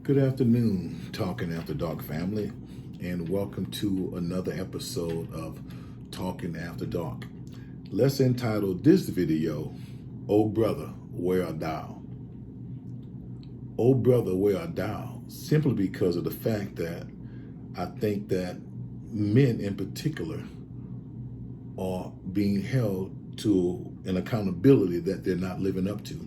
Good afternoon, Talking After Dark family, and welcome to another episode of Talking After Dark. Let's entitle this video, Oh Brother, Where Art Thou? Oh Brother, Where Art Thou? Simply because of the fact that I think that men in particular are being held to an accountability that they're not living up to.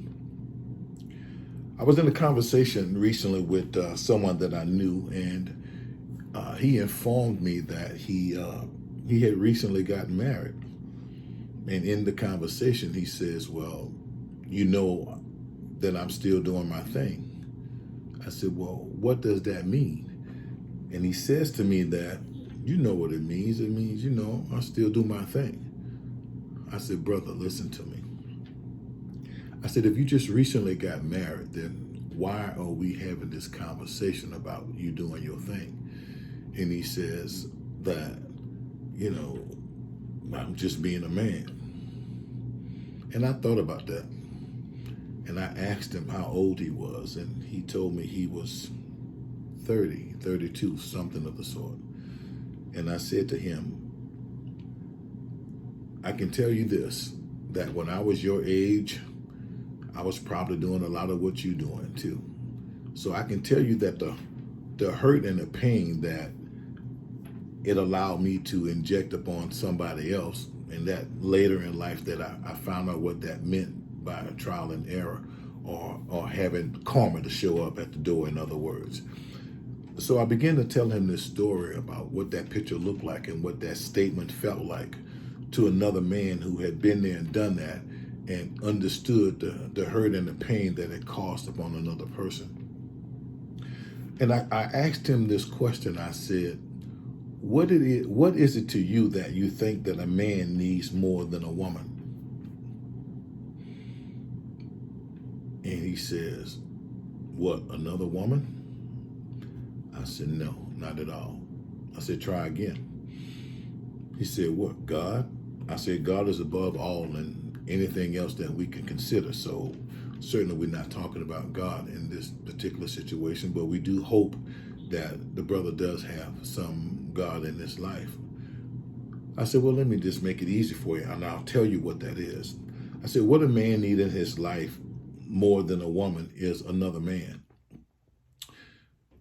I was in a conversation recently with someone that I knew, and he informed me that he had recently gotten married. And in the conversation, he says, "Well, you know that I'm still doing my thing." I said, "Well, what does that mean?" And he says to me that, "You know what it means. It means, I still do my thing." I said, "Brother, listen to me." I said, "If you just recently got married, then why are we having this conversation about you doing your thing?" And he says that, you know, I'm just being a man. And I thought about that. And I asked him how old he was. And he told me he was 30, 32, something of the sort. And I said to him, I can tell you this, that when I was your age, I was probably doing a lot of what you're doing too. So I can tell you that the hurt and the pain that it allowed me to inject upon somebody else, and that later in life that I found out what that meant by trial and error, or having karma to show up at the door, in other words. So I began to tell him this story about what that picture looked like and what that statement felt like to another man who had been there and done that and understood the hurt and the pain that it caused upon another person. And I asked him this question. I said, what is it to you that you think that a man needs more than a woman? And he says, what, another woman? I said, no, not at all. I said, try again. He said, what, God? I said, God is above all and anything else that we can consider. So certainly we're not talking about God in this particular situation, but we do hope that the brother does have some God in his life. I said, well, let me just make it easy for you, and I'll tell you what that is. I said, what a man needs in his life more than a woman is another man.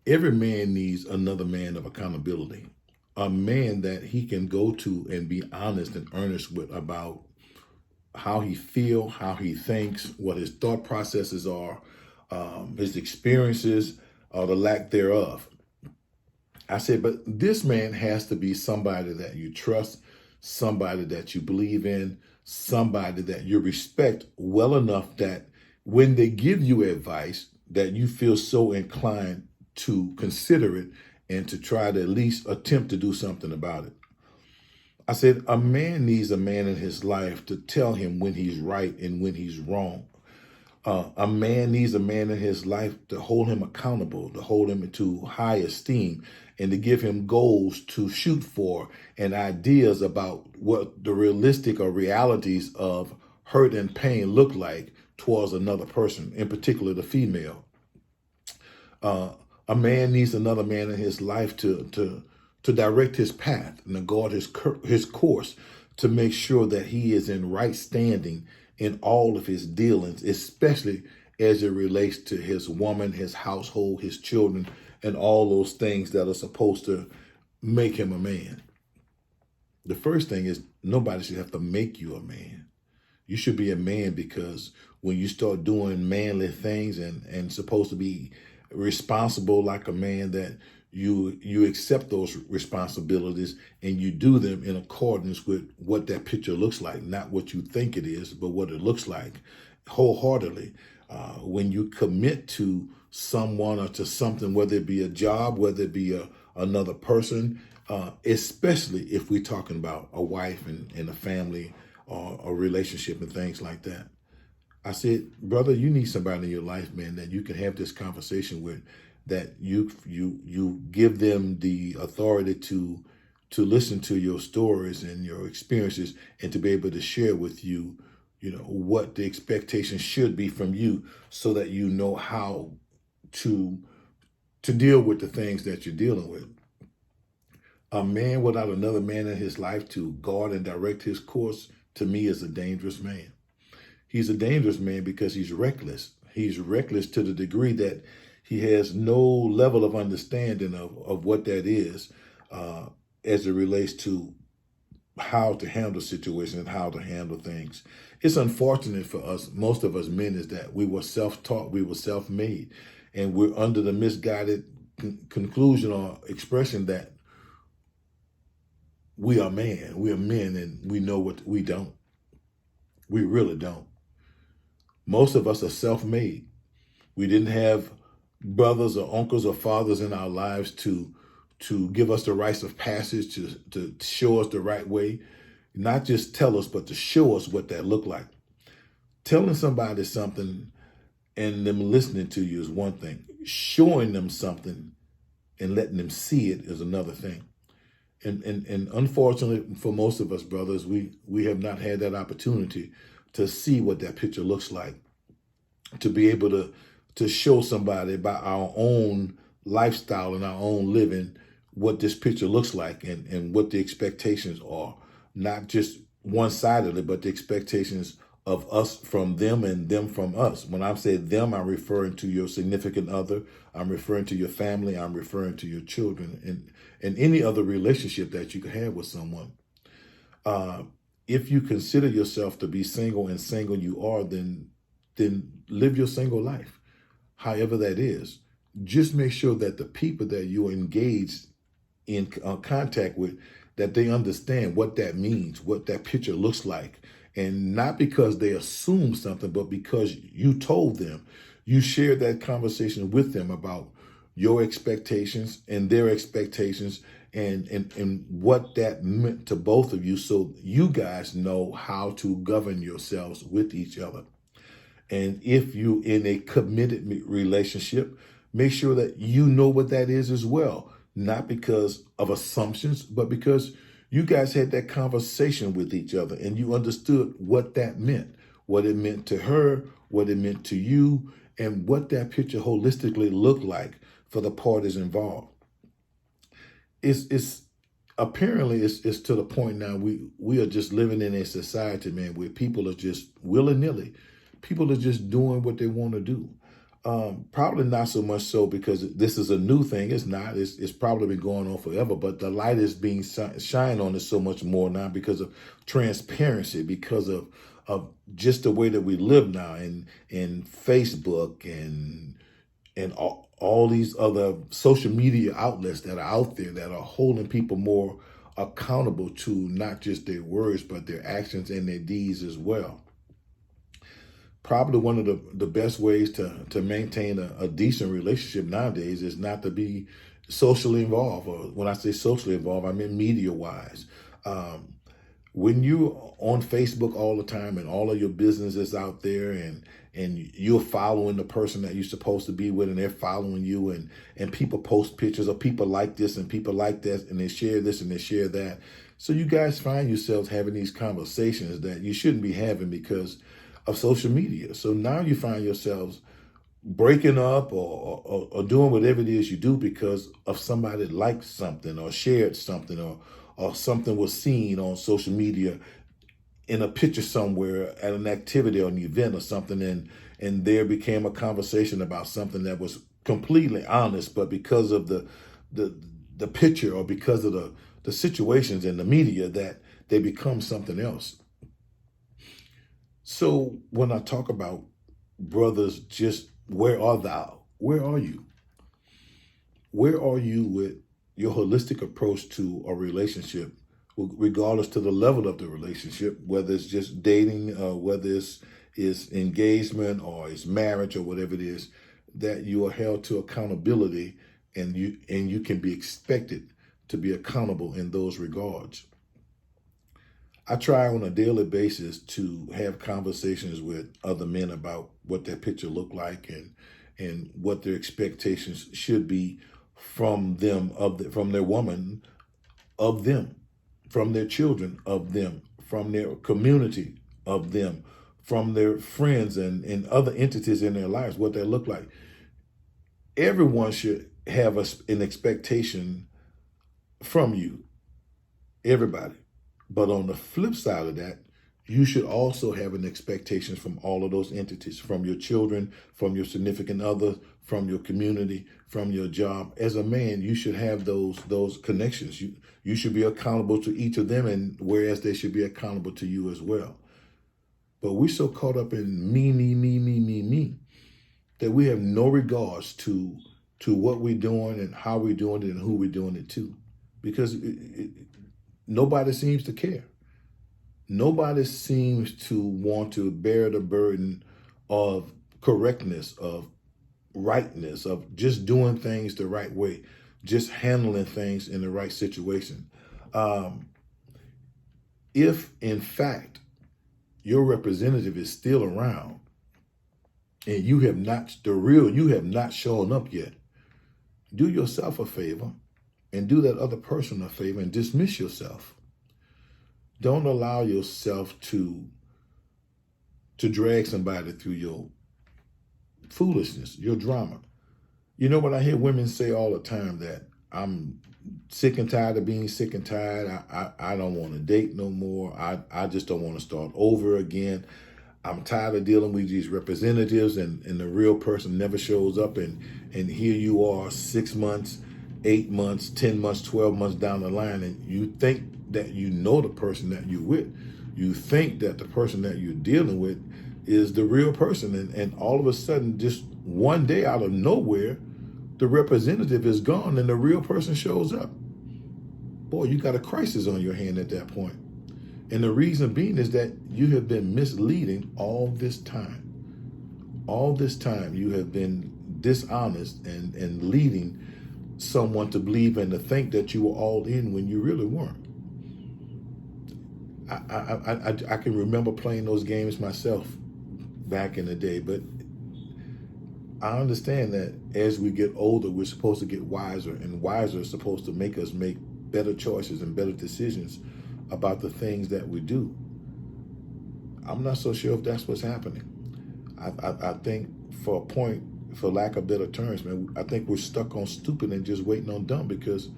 Every man needs another man of accountability, a man that he can go to and be honest and earnest with about how he feels, how he thinks, what his thought processes are, his experiences, or the lack thereof. I said, but this man has to be somebody that you trust, somebody that you believe in, somebody that you respect well enough that when they give you advice, that you feel so inclined to consider it and to try to at least attempt to do something about it. I said, a man needs a man in his life to tell him when he's right and when he's wrong. A man needs a man in his life to hold him accountable, to hold him into high esteem, and to give him goals to shoot for and ideas about what the realistic or realities of hurt and pain look like towards another person, in particular the female. A man needs another man in his life to direct his path and to guard his course, to make sure that he is in right standing in all of his dealings, especially as it relates to his woman, his household, his children, and all those things that are supposed to make him a man. The first thing is nobody should have to make you a man. You should be a man because when you start doing manly things and supposed to be responsible like a man, that you accept those responsibilities and you do them in accordance with what that picture looks like, not what you think it is, but what it looks like wholeheartedly. When you commit to someone or to something, whether it be a job, whether it be another person, especially if we're talking about a wife and a family or a relationship and things like that. I said, brother, you need somebody in your life, man, that you can have this conversation with, that you give them the authority to listen to your stories and your experiences and to be able to share with you, what the expectations should be from you, so that you know how to to deal with the things that you're dealing with. A man without another man in his life to guard and direct his course, to me, is a dangerous man. He's a dangerous man because he's reckless. He's reckless to the degree that he has no level of understanding of what that is as it relates to how to handle situations and how to handle things. It's unfortunate for us, most of us men, is that we were self-taught, we were self-made, and we're under the misguided conclusion or expression that we are men, and we know what we don't. We really don't. Most of us are self-made. We didn't have brothers or uncles or fathers in our lives to give us the rites of passage, to show us the right way, not just tell us, but to show us what that looked like. Telling somebody something and them listening to you is one thing. Showing them something and letting them see it is another thing. And unfortunately for most of us, brothers, we have not had that opportunity to see what that picture looks like, to be able to show somebody by our own lifestyle and our own living what this picture looks like and what the expectations are, not just one-sidedly, but the expectations of us from them and them from us. When I say them, I'm referring to your significant other, I'm referring to your family, I'm referring to your children, and any other relationship that you could have with someone. If you consider yourself to be single and single you are, then live your single life, however that is. Just make sure that the people that you're engaged in contact with, that they understand what that means, what that picture looks like. And not because they assume something, but because you told them, you shared that conversation with them about your expectations and their expectations and what that meant to both of you, so you guys know how to govern yourselves with each other. And if you in a committed relationship, make sure that you know what that is as well. Not because of assumptions, but because you guys had that conversation with each other and you understood what that meant, what it meant to her, what it meant to you, and what that picture holistically looked like for the parties involved. It's apparently it's to the point now we are just living in a society, man, where people are just willy-nilly. People are just doing what they want to do. Probably not so much so because this is a new thing. It's not. It's probably been going on forever. But the light is being shined on it so much more now because of transparency, because of just the way that we live now, and Facebook and all these other social media outlets that are out there that are holding people more accountable to not just their words but their actions and their deeds as well. Probably one of the best ways to maintain a decent relationship nowadays is not to be socially involved. Or when I say socially involved, I mean media-wise. When you're on Facebook all the time and all of your business is out there and you're following the person that you're supposed to be with and they're following you and people post pictures of people like this and people like that and they share this and they share that. So you guys find yourselves having these conversations that you shouldn't be having because of social media. So now you find yourselves breaking up or doing whatever it is you do because of somebody liked something or shared something or something was seen on social media in a picture somewhere at an activity or an event or something, and there became a conversation about something that was completely honest, but because of the picture or because of the situations in the media that they become something else. So when I talk about brothers, just where are thou? Where are you? Where are you with your holistic approach to a relationship, regardless to the level of the relationship, whether it's just dating, whether it's engagement or it's marriage or whatever it is, that you are held to accountability and you can be expected to be accountable in those regards. I try on a daily basis to have conversations with other men about what their picture look like and what their expectations should be from them, from their woman, of them, from their children, of them, from their community, of them, from their friends and other entities in their lives, what they look like. Everyone should have an expectation from you, everybody. But on the flip side of that, you should also have an expectation from all of those entities, from your children, from your significant other, from your community, from your job. As a man, you should have those connections. You should be accountable to each of them, and whereas they should be accountable to you as well. But we're so caught up in me, that we have no regards to what we're doing and how we're doing it and who we're doing it to. Because nobody seems to care. Nobody seems to want to bear the burden of correctness, of rightness, of just doing things the right way, just handling things in the right situation. If, in fact, your representative is still around and you have not shown up yet, do yourself a favor and do that other person a favor and dismiss yourself. Don't allow yourself to drag somebody through your foolishness, your drama. You know what I hear women say all the time, that I'm sick and tired of being sick and tired. I don't want to date no more. I just don't want to start over again. I'm tired of dealing with these representatives and the real person never shows up. And here you are 6 months, 8 months, 10 months, 12 months down the line, and you think that you know the person that you're with. You think that the person that you're dealing with is the real person. And all of a sudden, just one day out of nowhere, the representative is gone and the real person shows up. Boy, you got a crisis on your hand at that point. And the reason being is that you have been misleading all this time. All this time you have been dishonest and leading someone to believe and to think that you were all in when you really weren't. I can remember playing those games myself back in the day, but I understand that as we get older, we're supposed to get wiser, and wiser is supposed to make us make better choices and better decisions about the things that we do. I'm not so sure if that's what's happening. I think for a point, for lack of better terms, man, I think we're stuck on stupid and just waiting on dumb, because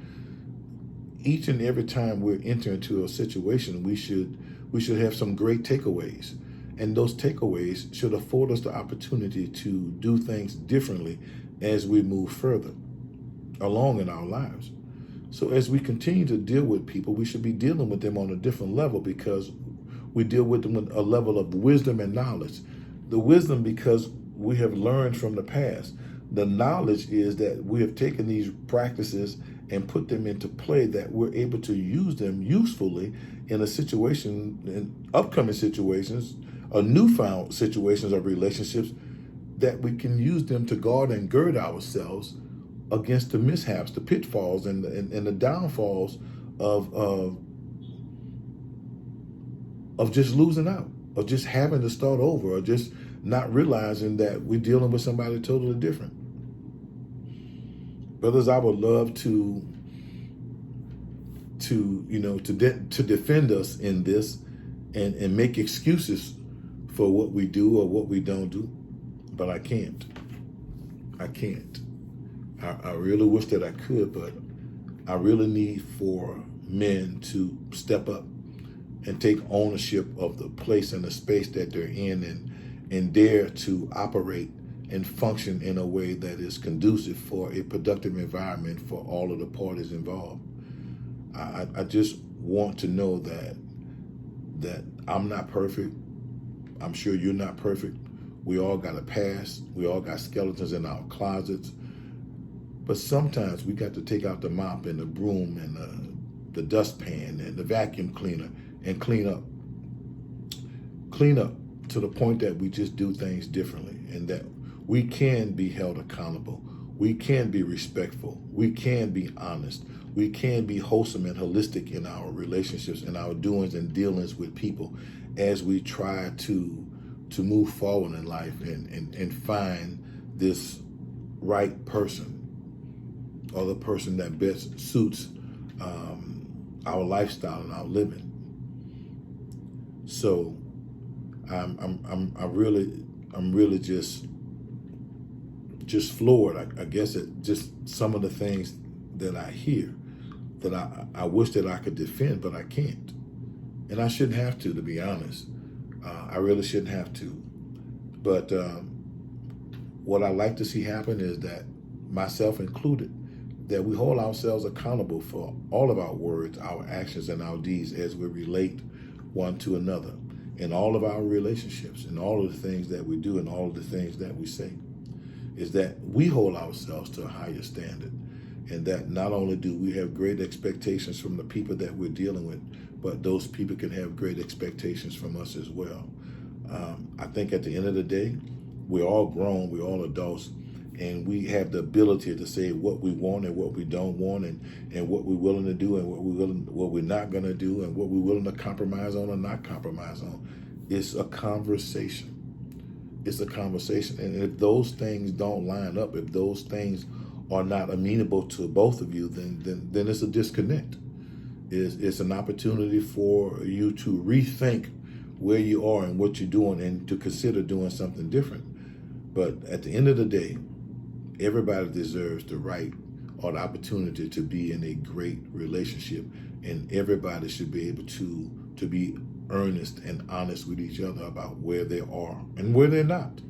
each and every time we're entering into a situation, we should have some great takeaways. And those takeaways should afford us the opportunity to do things differently as we move further along in our lives. So as we continue to deal with people, we should be dealing with them on a different level, because we deal with them with a level of wisdom and knowledge. The wisdom, because we have learned from the past. The knowledge is that we have taken these practices and put them into play, that we're able to use them usefully in a situation, in upcoming situations, or newfound situations of relationships, that we can use them to guard and gird ourselves against the mishaps, the pitfalls, and the downfalls of just losing out, of just having to start over, or just not realizing that we're dealing with somebody totally different. Brothers, I would love to defend us in this and make excuses for what we do or what we don't do, but I can't. I really wish that I could, but I really need for men to step up and take ownership of the place and the space that they're in, and dare to operate and function in a way that is conducive for a productive environment for all of the parties involved. I just want to know that I'm not perfect. I'm sure you're not perfect. We all got a past. We all got skeletons in our closets. But sometimes we got to take out the mop and the broom and the dustpan and the vacuum cleaner and clean up. Clean up to the point that we just do things differently, and that we can be held accountable. We can be respectful. We can be honest. We can be wholesome and holistic in our relationships and our doings and dealings with people as we try to move forward in life and find this right person, or the person that best suits our lifestyle and our living. So I'm really just just floored. I guess it just some of the things that I hear that I wish that I could defend, but I can't. And I shouldn't have to be honest. I really shouldn't have to. But what I like to see happen is that, myself included, that we hold ourselves accountable for all of our words, our actions, and our deeds as we relate one to another in all of our relationships, and all of the things that we do and all of the things that we say. Is that we hold ourselves to a higher standard, and that not only do we have great expectations from the people that we're dealing with, but those people can have great expectations from us as well. I think at the end of the day, we're all grown, we're all adults, and we have the ability to say what we want and what we don't want, and what we're willing to do and what we're not going to do, and what we're willing to compromise on or not compromise on. It's a conversation. It's a conversation. And if those things don't line up, if those things are not amenable to both of you, then it's a disconnect. It's an opportunity for you to rethink where you are and what you're doing, and to consider doing something different. But at the end of the day, everybody deserves the right or the opportunity to be in a great relationship, and everybody should be able to be earnest and honest with each other about where they are and where they're not,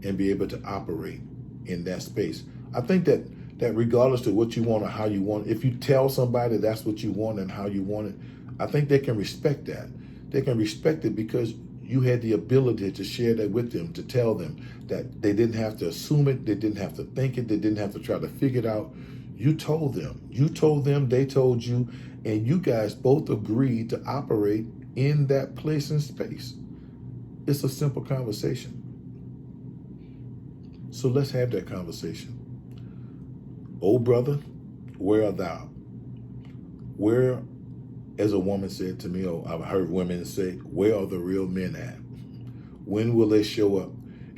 and be able to operate in that space. I think that regardless of what you want or how you want, if you tell somebody that's what you want and how you want it, I think they can respect that. They can respect it because you had the ability to share that with them, to tell them that they didn't have to assume it, they didn't have to think it, they didn't have to try to figure it out. You told them, they told you, and you guys both agreed to operate in that place and space. It's a simple conversation. So let's have that conversation. Oh, brother, where art thou? Where, as a woman said to me, or I've heard women say, where are the real men at? When will they show up?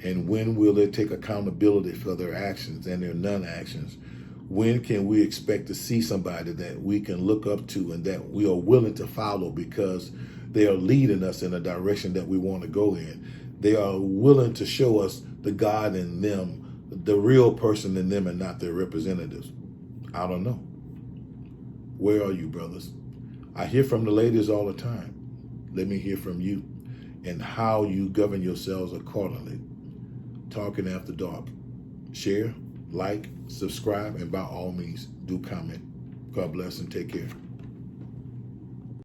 And when will they take accountability for their actions and their non-actions? When can we expect to see somebody that we can look up to and that we are willing to follow because they are leading us in a direction that we want to go in? They are willing to show us the God in them, the real person in them, and not their representatives. I don't know. Where are you, brothers? I hear from the ladies all the time. Let me hear from you, and how you govern yourselves accordingly. Talking After Dark. Share, like, subscribe, and by all means, do comment. God bless and take care.